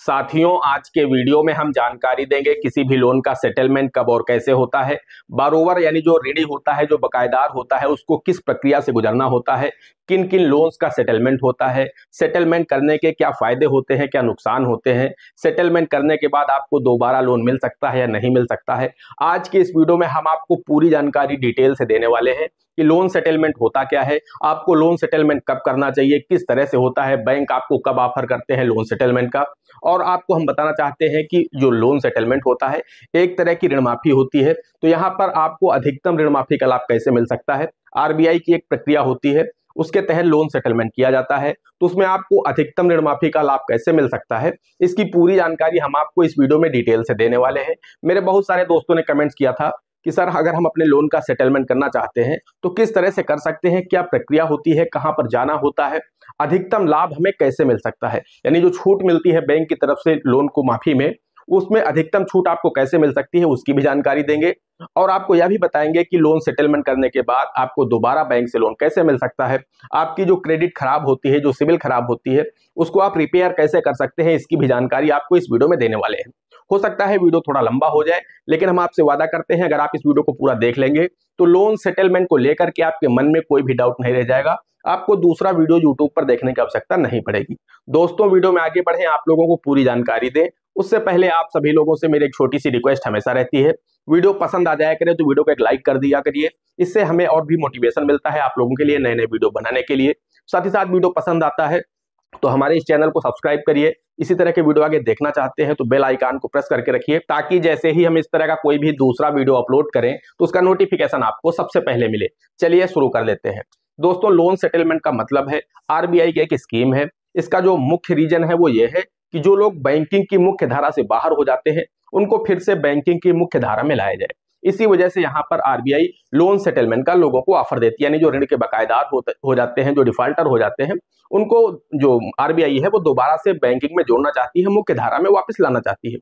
साथियों, आज के वीडियो में हम जानकारी देंगे किसी भी लोन का सेटलमेंट कब और कैसे होता है। बारोवर यानी जो ऋणी होता है, जो बकायेदार होता है, उसको किस प्रक्रिया से गुजरना होता है, किन किन लोन्स का सेटलमेंट होता है, सेटलमेंट करने के क्या फायदे होते हैं, क्या नुकसान होते हैं, सेटलमेंट करने के बाद आपको दोबारा लोन मिल सकता है या नहीं मिल सकता है। आज के इस वीडियो में हम आपको पूरी जानकारी डिटेल से देने वाले हैं कि लोन सेटलमेंट होता क्या है, आपको लोन सेटलमेंट कब करना चाहिए, किस तरह से होता है, बैंक आपको कब ऑफर करते हैं लोन सेटलमेंट का। और आपको हम बताना चाहते हैं कि जो लोन सेटलमेंट होता है एक तरह की ऋण माफी होती है, तो यहाँ पर आपको अधिकतम ऋण माफी का लाभ कैसे मिल सकता है। आरबीआई की एक प्रक्रिया होती है, उसके तहत लोन सेटलमेंट किया जाता है, तो उसमें आपको अधिकतम ऋण माफी का लाभ कैसे मिल सकता है, इसकी पूरी जानकारी हम आपको इस वीडियो में डिटेल से देने वाले हैं। मेरे बहुत सारे दोस्तों ने कमेंट्स किया था कि सर अगर हम अपने लोन का सेटलमेंट करना चाहते हैं तो किस तरह से कर सकते हैं, क्या प्रक्रिया होती है, कहां पर जाना होता है, अधिकतम लाभ हमें कैसे मिल सकता है, यानी जो छूट मिलती है बैंक की तरफ से लोन को माफी में, उसमें अधिकतम छूट आपको कैसे मिल सकती है उसकी भी जानकारी देंगे। और आपको यह भी बताएंगे कि लोन सेटलमेंट करने के बाद आपको दोबारा बैंक से लोन कैसे मिल सकता है, आपकी जो क्रेडिट खराब होती है, जो सिविल खराब होती है, उसको आप रिपेयर कैसे कर सकते हैं, इसकी भी जानकारी आपको इस वीडियो में देने वाले हैं। हो सकता है वीडियो थोड़ा लंबा हो जाए, लेकिन हम आपसे वादा करते हैं अगर आप इस वीडियो को पूरा देख लेंगे तो लोन सेटलमेंट को लेकर के आपके मन में कोई भी डाउट नहीं रह जाएगा, आपको दूसरा वीडियो यूट्यूब पर देखने की आवश्यकता नहीं पड़ेगी। दोस्तों, वीडियो में आगे बढ़े, आप लोगों को पूरी जानकारी दें उससे पहले आप सभी लोगों से मेरी एक छोटी सी रिक्वेस्ट हमेशा रहती है, वीडियो पसंद आ जाया करे तो वीडियो को एक लाइक कर दिया करिए, इससे हमें और भी मोटिवेशन मिलता है आप लोगों के लिए नए नए वीडियो बनाने के लिए। साथ ही साथ वीडियो पसंद आता है तो हमारे इस चैनल को सब्सक्राइब करिए। इसी तरह के वीडियो आगे देखना चाहते हैं तो बेल आइकन को प्रेस करके रखिए, ताकि जैसे ही हम इस तरह का कोई भी दूसरा वीडियो अपलोड करें तो उसका नोटिफिकेशन आपको सबसे पहले मिले। चलिए शुरू कर लेते हैं। दोस्तों, लोन सेटलमेंट का मतलब है आरबीआई की एक स्कीम है। इसका जो मुख्य रीजन है वो ये है कि जो लोग बैंकिंग की मुख्य धारा से बाहर हो जाते हैं उनको फिर से बैंकिंग की मुख्य धारा में लाया जाए। इसी वजह से यहाँ पर आरबीआई लोन सेटलमेंट का लोगों को ऑफर देती है, यानी जो ऋण के बकायेदार हो जाते हैं, जो डिफॉल्टर हो जाते हैं, उनको जो आरबीआई है वो दोबारा से बैंकिंग में जोड़ना चाहती है, मुख्य धारा में वापस लाना चाहती है।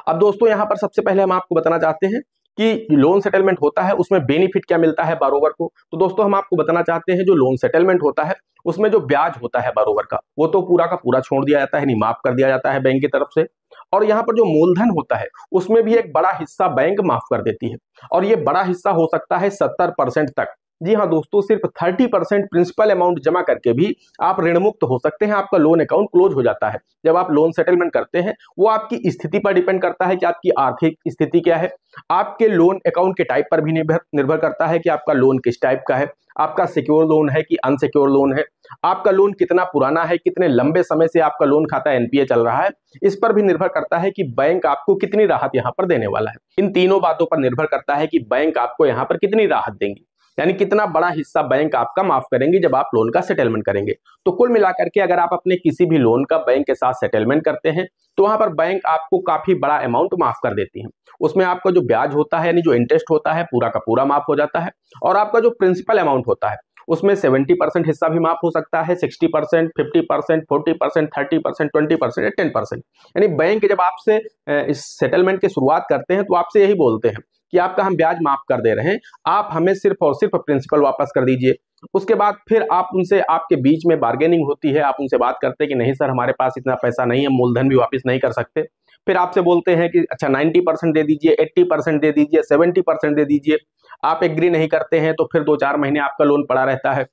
अब दोस्तों, यहाँ पर सबसे पहले हम आपको बताना चाहते हैं कि लोन सेटलमेंट होता है उसमें बेनिफिट क्या मिलता है बारोवर को। तो दोस्तों, हम आपको बताना चाहते हैं जो लोन सेटलमेंट होता है उसमें जो ब्याज होता है बारोवर का वो तो पूरा का पूरा छोड़ दिया जाता है, नहीं माफ कर दिया जाता है बैंक की तरफ से। और यहाँ पर जो मूलधन होता है उसमें भी एक बड़ा हिस्सा बैंक माफ कर देती है, और ये बड़ा हिस्सा हो सकता है 70% तक। जी हाँ दोस्तों, सिर्फ 30% प्रिंसिपल अमाउंट जमा करके भी आप ऋण मुक्त हो सकते हैं, आपका लोन अकाउंट क्लोज हो जाता है। जब आप लोन सेटलमेंट करते हैं वो आपकी स्थिति पर डिपेंड करता है कि आपकी आर्थिक स्थिति क्या है, आपके लोन अकाउंट के टाइप पर भी निर्भर करता है कि आपका लोन किस टाइप का है, आपका सिक्योर लोन है कि अनसिक्योर लोन है, आपका लोन कितना पुराना है, कितने लंबे समय से आपका लोन खाता एनपीए चल रहा है, इस पर भी निर्भर करता है कि बैंक आपको कितनी राहत यहाँ पर देने वाला है। इन तीनों बातों पर निर्भर करता है कि बैंक आपको यहाँ पर कितनी राहत देंगी, यानी कितना बड़ा हिस्सा बैंक आपका माफ करेंगे जब आप लोन का सेटलमेंट करेंगे। तो कुल मिलाकर के अगर आप अपने किसी भी लोन का बैंक के साथ सेटलमेंट करते हैं तो वहां पर बैंक आपको काफी बड़ा अमाउंट माफ कर देती है। उसमें आपका जो ब्याज होता है, यानी जो इंटरेस्ट होता है, पूरा का पूरा माफ हो जाता है, और आपका जो प्रिंसिपल अमाउंट होता है उसमें 70% हिस्सा भी माफ हो सकता है, 60%, 50%, 40%, 30%, 20% या 10%। यानी बैंक जब आपसे इस सेटलमेंट की शुरुआत करते हैं तो आपसे यही बोलते हैं कि आपका हम ब्याज माफ कर दे रहे हैं, आप हमें सिर्फ और सिर्फ प्रिंसिपल वापस कर दीजिए। उसके बाद फिर आप उनसे, आपके बीच में बार्गेनिंग होती है, आप उनसे बात करते हैं कि नहीं सर हमारे पास इतना पैसा नहीं है, मूलधन भी वापस नहीं कर सकते। फिर आपसे बोलते हैं कि अच्छा 90% दे दीजिए, 80% दे दीजिए, 70% दे दीजिए। आप एग्री नहीं करते हैं तो फिर 2-4 महीने आपका लोन पड़ा रहता है।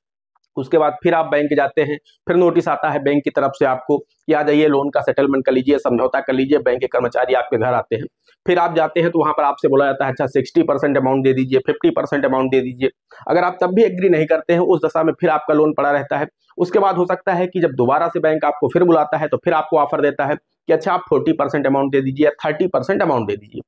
उसके बाद फिर आप बैंक जाते हैं, फिर नोटिस आता है बैंक की तरफ से आपको कि आ जाइए लोन का सेटलमेंट कर लीजिए, समझौता कर लीजिए। बैंक के कर्मचारी आपके घर आते हैं, फिर आप जाते हैं तो वहां पर आपसे बोला जाता है अच्छा 60% अमाउंट दे दीजिए, 50% अमाउंट दे दीजिए। अगर आप तब भी एग्री नहीं करते हैं, उस दशा में फिर आपका लोन पड़ा रहता है। उसके बाद हो सकता है कि जब दोबारा से बैंक आपको फिर बुलाता है तो फिर आपको ऑफर देता है कि अच्छा आप 40% अमाउंट दे दीजिए या 30% अमाउंट दे दीजिए।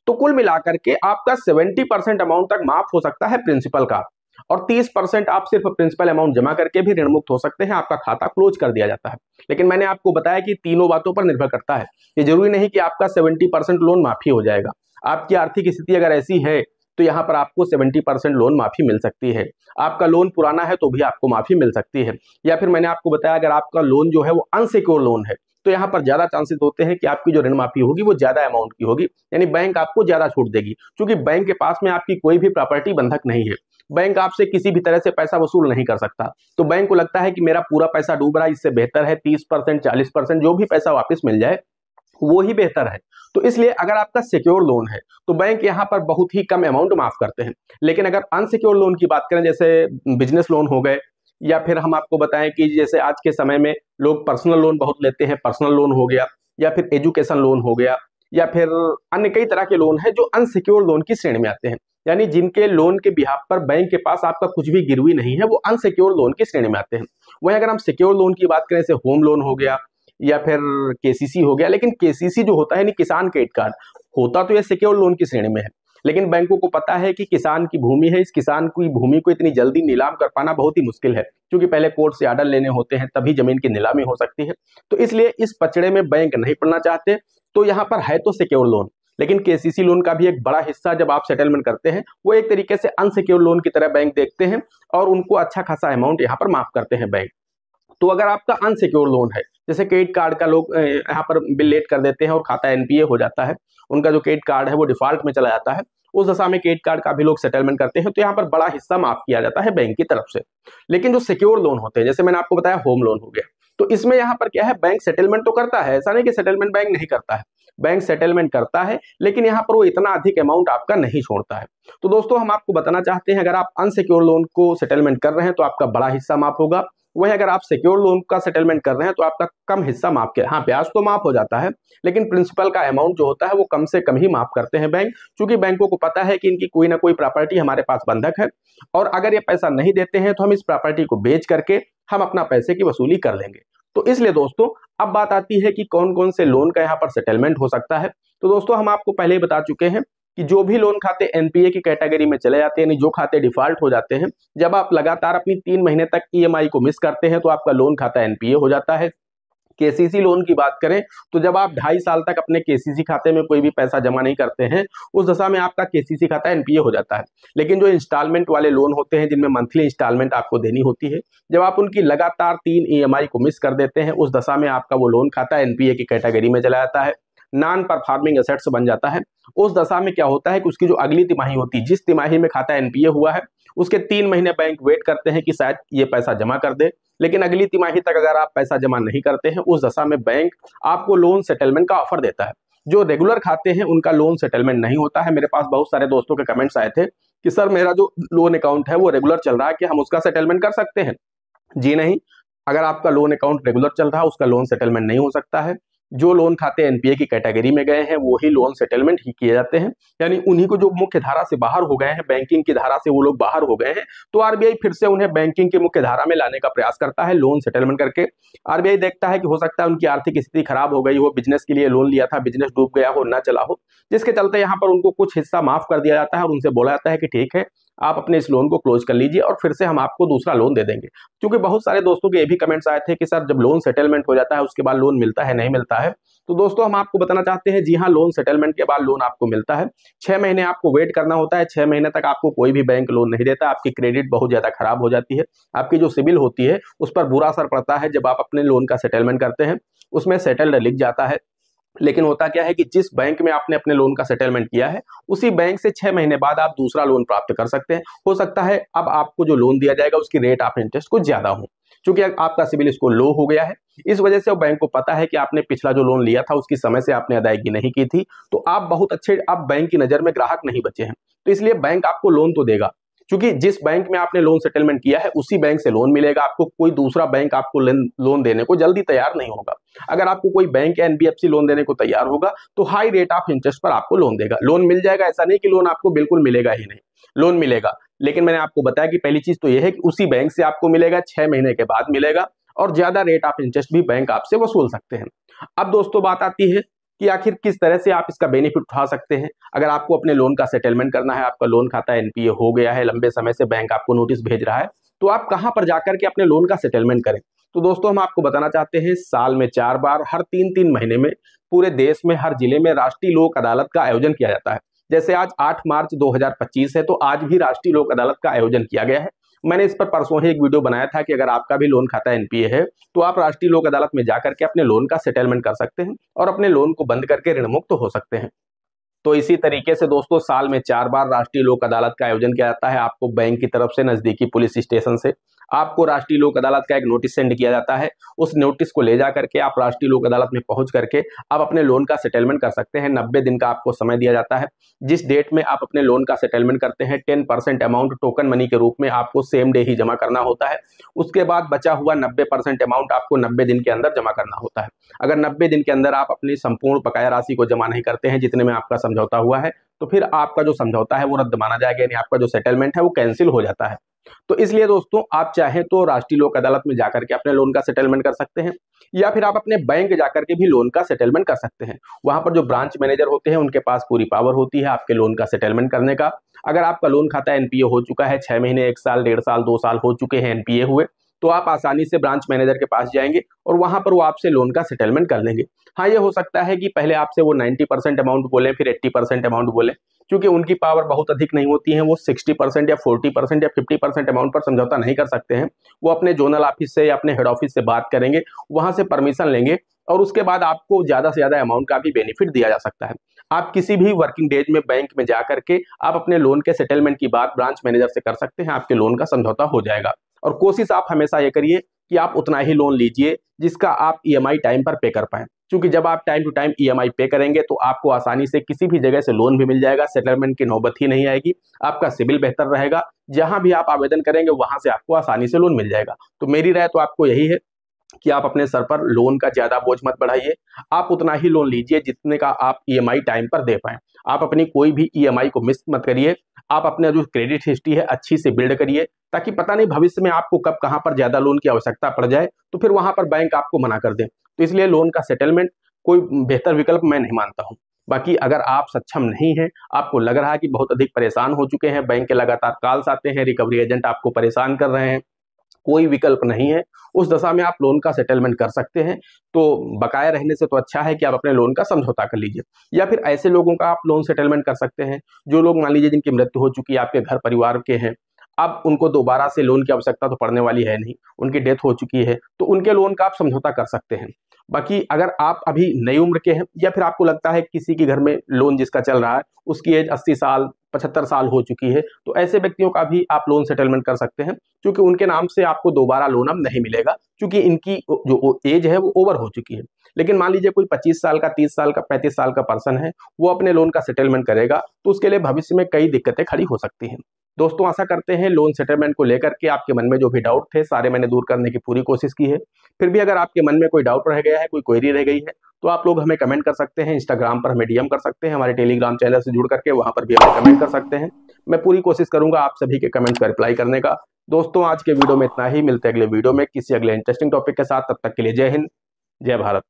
तो कुल मिलाकर के आपका 70% अमाउंट तक माफ हो सकता है प्रिंसिपल का, और 30% आप सिर्फ प्रिंसिपल अमाउंट जमा करके भी ऋण मुक्त हो सकते हैं, आपका खाता क्लोज कर दिया जाता है। लेकिन मैंने आपको बताया कि तीनों बातों पर निर्भर करता है, ये जरूरी नहीं कि आपका 70% लोन माफी हो जाएगा। आपकी आर्थिक स्थिति अगर ऐसी है तो यहाँ पर आपको 70% लोन माफी मिल सकती है, आपका लोन पुराना है तो भी आपको माफी मिल सकती है। या फिर मैंने आपको बताया अगर आपका लोन जो है वो अनसिक्योर लोन है तो यहाँ पर ज्यादा चांसेस होते हैं कि आपकी जो ऋण माफी होगी वो ज्यादा अमाउंट की होगी, यानी बैंक आपको ज्यादा छूट देगी, क्योंकि बैंक के पास में आपकी कोई भी प्रॉपर्टी बंधक नहीं है, बैंक आपसे किसी भी तरह से पैसा वसूल नहीं कर सकता। तो बैंक को लगता है कि मेरा पूरा पैसा डूब रहा है, इससे बेहतर है 30%, 40% जो भी पैसा वापस मिल जाए वो ही बेहतर है। तो इसलिए अगर आपका सिक्योर लोन है तो बैंक यहाँ पर बहुत ही कम अमाउंट माफ करते हैं। लेकिन अगर अनसिक्योर लोन की बात करें, जैसे बिजनेस लोन हो गए, या फिर हम आपको बताएं कि जैसे आज के समय में लोग पर्सनल लोन बहुत लेते हैं, पर्सनल लोन हो गया, या फिर एजुकेशन लोन हो गया, या फिर अन्य कई तरह के लोन है जो अनसिक्योर लोन की श्रेणी में आते हैं, यानी जिनके लोन के बिहाफ पर बैंक के पास आपका कुछ भी गिरवी नहीं है, वो अनसिक्योर लोन की श्रेणी में आते हैं। वहीं अगर हम सिक्योर लोन की बात करें, जैसे होम लोन हो गया या फिर केसीसी हो गया, लेकिन केसीसी जो होता है यानी किसान क्रेडिट कार्ड होता तो ये सिक्योर लोन की श्रेणी में है, लेकिन बैंकों को पता है कि किसान की भूमि है, इस किसान की भूमि को इतनी जल्दी नीलाम कर पाना बहुत ही मुश्किल है, क्योंकि पहले कोर्ट से आर्डर लेने होते हैं, तभी जमीन की नीलामी हो सकती है। तो इसलिए इस पचड़े में बैंक नहीं पड़ना चाहते। तो यहाँ पर है तो सिक्योर लोन, लेकिन केसीसी लोन का भी एक बड़ा हिस्सा जब आप सेटलमेंट करते हैं वो एक तरीके से अनसिक्योर लोन की तरह बैंक देखते हैं, और उनको अच्छा खासा अमाउंट यहाँ पर माफ करते हैं बैंक। तो अगर आपका अनसिक्योर लोन है, जैसे क्रेडिट कार्ड का लोग यहाँ पर बिल लेट कर देते हैं और खाता एनपीए हो जाता है, उनका जो क्रेडिट कार्ड है वो डिफॉल्ट में चला जाता है, उस दशा में क्रेडिट कार्ड का भी लोग सेटलमेंट करते हैं, तो यहाँ पर बड़ा हिस्सा माफ किया जाता है बैंक की तरफ से। लेकिन जो सिक्योर लोन होते हैं, जैसे मैंने आपको बताया होम लोन हो गया, तो इसमें यहाँ पर क्या है, बैंक सेटलमेंट तो करता है, ऐसा नहीं कि सेटलमेंट बैंक नहीं करता है, बैंक सेटलमेंट करता है, लेकिन यहाँ पर वो इतना अधिक अमाउंट आपका नहीं छोड़ता है। तो दोस्तों हम आपको बताना चाहते हैं, अगर आप अनसिक्योर लोन को सेटलमेंट कर रहे हैं तो आपका बड़ा हिस्सा माफ होगा, वहीं अगर आप सिक्योर लोन का सेटलमेंट कर रहे हैं तो आपका कम हिस्सा माफ किया, हाँ ब्याज तो माफ हो जाता है, लेकिन प्रिंसिपल का अमाउंट जो होता है वो कम से कम ही माफ करते हैं बैंक, क्योंकि बैंकों को पता है कि इनकी कोई ना कोई प्रॉपर्टी हमारे पास बंधक है, और अगर ये पैसा नहीं देते हैं तो हम इस प्रॉपर्टी को बेच करके हम अपना पैसे की वसूली कर लेंगे। तो इसलिए दोस्तों अब बात आती है कि कौन कौन से लोन का यहाँ पर सेटलमेंट हो सकता है। तो दोस्तों हम आपको पहले ही बता चुके हैं कि जो भी लोन खाते एनपीए की कैटेगरी में चले जाते हैं, यानी जो खाते डिफॉल्ट हो जाते हैं, जब आप लगातार अपनी 3 महीने तक ईएमआई को मिस करते हैं तो आपका लोन खाता एनपीए हो जाता है। केसीसी लोन की बात करें तो जब आप 2.5 साल तक अपने केसीसी खाते में कोई भी पैसा जमा नहीं करते हैं, उस दशा में आपका केसीसी खाता एनपीए हो जाता है। लेकिन जो इंस्टॉलमेंट वाले लोन होते हैं, जिनमें मंथली इंस्टॉलमेंट आपको देनी होती है, जब आप उनकी लगातार 3 ईएमआई को मिस कर देते हैं, उस दशा में आपका वो लोन खाता एनपीए की कैटेगरी में चला जाता है, नॉन परफॉर्मिंग एसेट्स बन जाता है। उस दशा में क्या होता है कि उसकी जो अगली तिमाही होती है, जिस तिमाही में खाता एनपीए हुआ है, उसके 3 महीने बैंक वेट करते हैं कि शायद ये पैसा जमा कर दे, लेकिन अगली तिमाही तक अगर आप पैसा जमा नहीं करते हैं, उस दशा में बैंक आपको लोन सेटलमेंट का ऑफर देता है। जो रेगुलर खाते हैं उनका लोन सेटलमेंट नहीं होता है। मेरे पास बहुत सारे दोस्तों के कमेंट्स आए थे कि सर मेरा जो लोन अकाउंट है वो रेगुलर चल रहा है, कि हम उसका सेटलमेंट कर सकते हैं? जी नहीं, अगर आपका लोन अकाउंट रेगुलर चल रहा है उसका लोन सेटलमेंट नहीं हो सकता है। जो लोन खाते एनपीए की कैटेगरी में गए हैं वो ही लोन सेटलमेंट ही किए जाते हैं, यानी उन्हीं को जो मुख्य धारा से बाहर हो गए हैं, बैंकिंग की धारा से वो लोग बाहर हो गए हैं, तो आरबीआई फिर से उन्हें बैंकिंग की मुख्य धारा में लाने का प्रयास करता है लोन सेटलमेंट करके। आरबीआई देखता है कि हो सकता है उनकी आर्थिक स्थिति खराब हो गई हो, बिजनेस के लिए लोन लिया था, बिजनेस डूब गया हो, ना चला हो, जिसके चलते यहाँ पर उनको कुछ हिस्सा माफ कर दिया जाता है और उनसे बोला जाता है कि ठीक है आप अपने इस लोन को क्लोज कर लीजिए और फिर से हम आपको दूसरा लोन दे देंगे। क्योंकि बहुत सारे दोस्तों के ये भी कमेंट्स आए थे कि सर जब लोन सेटलमेंट हो जाता है उसके बाद लोन मिलता है नहीं मिलता है। तो दोस्तों हम आपको बताना चाहते हैं, जी हाँ, लोन सेटलमेंट के बाद लोन आपको मिलता है। 6 महीने आपको वेट करना होता है, 6 महीने तक आपको कोई भी बैंक लोन नहीं देता। आपकी क्रेडिट बहुत ज्यादा खराब हो जाती है, आपकी जो सिबिल होती है उस पर बुरा असर पड़ता है। जब आप अपने लोन का सेटलमेंट करते हैं उसमें सेटल्ड लिख जाता है, लेकिन होता क्या है कि जिस बैंक में आपने अपने लोन का सेटलमेंट किया है उसी बैंक से 6 महीने बाद आप दूसरा लोन प्राप्त कर सकते हैं। हो सकता है अब आपको जो लोन दिया जाएगा उसकी रेट ऑफ इंटरेस्ट कुछ ज्यादा हो, क्योंकि आपका सिबिल स्कोर लो हो गया है। इस वजह से बैंक को पता है कि आपने पिछला जो लोन लिया था उसकी समय से आपने अदायगी नहीं की थी, तो आप बहुत अच्छे, आप बैंक की नजर में ग्राहक नहीं बचे हैं। तो इसलिए बैंक आपको लोन तो देगा, क्योंकि जिस बैंक में आपने लोन सेटलमेंट किया है उसी बैंक से लोन मिलेगा आपको। कोई दूसरा बैंक आपको लोन देने को जल्दी तैयार नहीं होगा। अगर आपको कोई बैंक या एनबीएफसी लोन देने को तैयार होगा तो हाई रेट ऑफ इंटरेस्ट पर आपको लोन देगा। लोन मिल जाएगा, ऐसा नहीं कि लोन आपको बिल्कुल मिलेगा ही नहीं, लोन मिलेगा, लेकिन मैंने आपको बताया कि पहली चीज तो यह है कि उसी बैंक से आपको मिलेगा, 6 महीने के बाद मिलेगा, और ज्यादा रेट ऑफ इंटरेस्ट भी बैंक आपसे वसूल सकते हैं। अब दोस्तों बात आती है कि आखिर किस तरह से आप इसका बेनिफिट उठा सकते हैं। अगर आपको अपने लोन का सेटलमेंट करना है, आपका लोन खाता एनपीए हो गया है, लंबे समय से बैंक आपको नोटिस भेज रहा है, तो आप कहां पर जाकर के अपने लोन का सेटलमेंट करें। तो दोस्तों हम आपको बताना चाहते हैं, साल में 4 बार हर 3-3 महीने में पूरे देश में हर जिले में राष्ट्रीय लोक अदालत का आयोजन किया जाता है। जैसे आज 8 मार्च 2025 है, तो आज भी राष्ट्रीय लोक अदालत का आयोजन किया गया है। मैंने इस पर परसों ही एक वीडियो बनाया था कि अगर आपका भी लोन खाता एनपीए है तो आप राष्ट्रीय लोक अदालत में जाकर के अपने लोन का सेटलमेंट कर सकते हैं और अपने लोन को बंद करके ऋण मुक्त हो सकते हैं। तो इसी तरीके से दोस्तों साल में 4 बार राष्ट्रीय लोक अदालत का आयोजन किया जाता है। आपको बैंक की तरफ से नजदीकी पुलिस स्टेशन से आपको राष्ट्रीय लोक अदालत का एक नोटिस सेंड किया जाता है। उस नोटिस को ले जा करके आप राष्ट्रीय लोक अदालत में पहुंच करके आप अपने लोन का सेटलमेंट कर सकते हैं। 90 दिन का आपको समय दिया जाता है। जिस डेट में आप अपने लोन का सेटलमेंट करते हैं 10% अमाउंट टोकन मनी के रूप में आपको सेम डे ही जमा करना होता है। उसके बाद बचा हुआ 90% अमाउंट आपको 90 दिन के अंदर जमा करना होता है। अगर 90 दिन के अंदर आप अपनी संपूर्ण बकाया राशि को जमा नहीं करते हैं जितने में आपका समझौता हुआ है, तो फिर आपका जो समझौता है वो रद्द माना जाएगा, यानी आपका जो सेटलमेंट है वो कैंसिल हो जाता है। तो इसलिए दोस्तों आप चाहें तो राष्ट्रीय लोक अदालत में जाकर के अपने लोन का सेटलमेंट कर सकते हैं, या फिर आप अपने बैंक जाकर के भी लोन का सेटलमेंट कर सकते हैं। वहां पर जो ब्रांच मैनेजर होते हैं उनके पास पूरी पावर होती है आपके लोन का सेटलमेंट करने का। अगर आपका लोन खाता एनपीए हो चुका है, 6 महीने, 1 साल, 1.5 साल, 2 साल हो चुके हैं एनपीए हुए, तो आप आसानी से ब्रांच मैनेजर के पास जाएंगे और वहां पर वो आपसे लोन का सेटलमेंट कर लेंगे। हाँ, ये हो सकता है कि पहले आपसे वो 90% अमाउंट बोले, फिर 80% अमाउंट बोले, क्योंकि उनकी पावर बहुत अधिक नहीं होती है। वो 60% या 40% या 50% अमाउंट पर समझौता नहीं कर सकते हैं। वो अपने जोनल ऑफिस से या अपने हेड ऑफिस से बात करेंगे, वहां से परमिशन लेंगे और उसके बाद आपको ज्यादा से ज्यादा अमाउंट का भी बेनिफिट दिया जा सकता है। आप किसी भी वर्किंग डेज में बैंक में जाकर के आप अपने लोन के सेटलमेंट की बात ब्रांच मैनेजर से कर सकते हैं, आपके लोन का समझौता हो जाएगा। और कोशिश आप हमेशा ये करिए कि आप उतना ही लोन लीजिए जिसका आप ईएमआई टाइम पर पे कर पाएं, क्योंकि जब आप टाइम टू टाइम ईएमआई पे करेंगे तो आपको आसानी से किसी भी जगह से लोन भी मिल जाएगा, सेटलमेंट की नौबत ही नहीं आएगी, आपका सिबिल बेहतर रहेगा, जहां भी आप आवेदन करेंगे वहां से आपको आसानी से लोन मिल जाएगा। तो मेरी राय तो आपको यही है कि आप अपने सर पर लोन का ज्यादा बोझ मत बढ़ाइए, आप उतना ही लोन लीजिए जितने का आप ईएमआई टाइम पर दे पाएं। आप अपनी कोई भी ईएमआई को मिस मत करिए। आप अपने जो क्रेडिट हिस्ट्री है अच्छी से बिल्ड करिए, ताकि पता नहीं भविष्य में आपको कब कहां पर ज्यादा लोन की आवश्यकता पड़ जाए तो फिर वहां पर बैंक आपको मना कर दे। तो इसलिए लोन का सेटलमेंट कोई बेहतर विकल्प मैं नहीं मानता हूं। बाकी अगर आप सक्षम नहीं हैं, आपको लग रहा है कि बहुत अधिक परेशान हो चुके हैं, बैंक के लगातार कॉल्स आते हैं, रिकवरी एजेंट आपको परेशान कर रहे हैं, कोई विकल्प नहीं है, उस दशा में आप लोन का सेटलमेंट कर सकते हैं। तो बकाया रहने से तो अच्छा है कि आप अपने लोन का समझौता कर लीजिए। या फिर ऐसे लोगों का आप लोन सेटलमेंट कर सकते हैं जो लोग मान लीजिए जिनकी मृत्यु हो चुकी है, आपके घर परिवार के हैं, अब उनको दोबारा से लोन की आवश्यकता तो पड़ने वाली है नहीं, उनकी डेथ हो चुकी है, तो उनके लोन का आप समझौता कर सकते हैं। बाकी अगर आप अभी नई उम्र के हैं या फिर आपको लगता है किसी के घर में लोन जिसका चल रहा है उसकी एज 80 साल 75 साल हो चुकी है, तो ऐसे व्यक्तियों का भी आप लोन सेटलमेंट कर सकते हैं, क्योंकि उनके नाम से आपको दोबारा लोन अब नहीं मिलेगा, क्योंकि इनकी जो एज है वो ओवर हो चुकी है। लेकिन मान लीजिए कोई 25 साल का, 30 साल का, 35 साल का पर्सन है, वो अपने लोन का सेटलमेंट करेगा तो उसके लिए भविष्य में कई दिक्कतें खड़ी हो सकती हैं। दोस्तों आशा करते हैं लोन सेटलमेंट को लेकर के आपके मन में जो भी डाउट थे सारे मैंने दूर करने की पूरी कोशिश की है। फिर भी अगर आपके मन में कोई डाउट रह गया है, कोई क्वेरी रह गई है, तो आप लोग हमें कमेंट कर सकते हैं, इंस्टाग्राम पर हमें डीएम कर सकते हैं, हमारे टेलीग्राम चैनल से जुड़ करके वहां पर भी हमें कमेंट कर सकते हैं। मैं पूरी कोशिश करूंगा आप सभी के कमेंट्स का रिप्लाई करने का। दोस्तों आज के वीडियो में इतना ही, मिलते हैं अगले वीडियो में किसी अगले इंटरेस्टिंग टॉपिक के साथ। तब तक के लिए जय हिंद, जय भारत।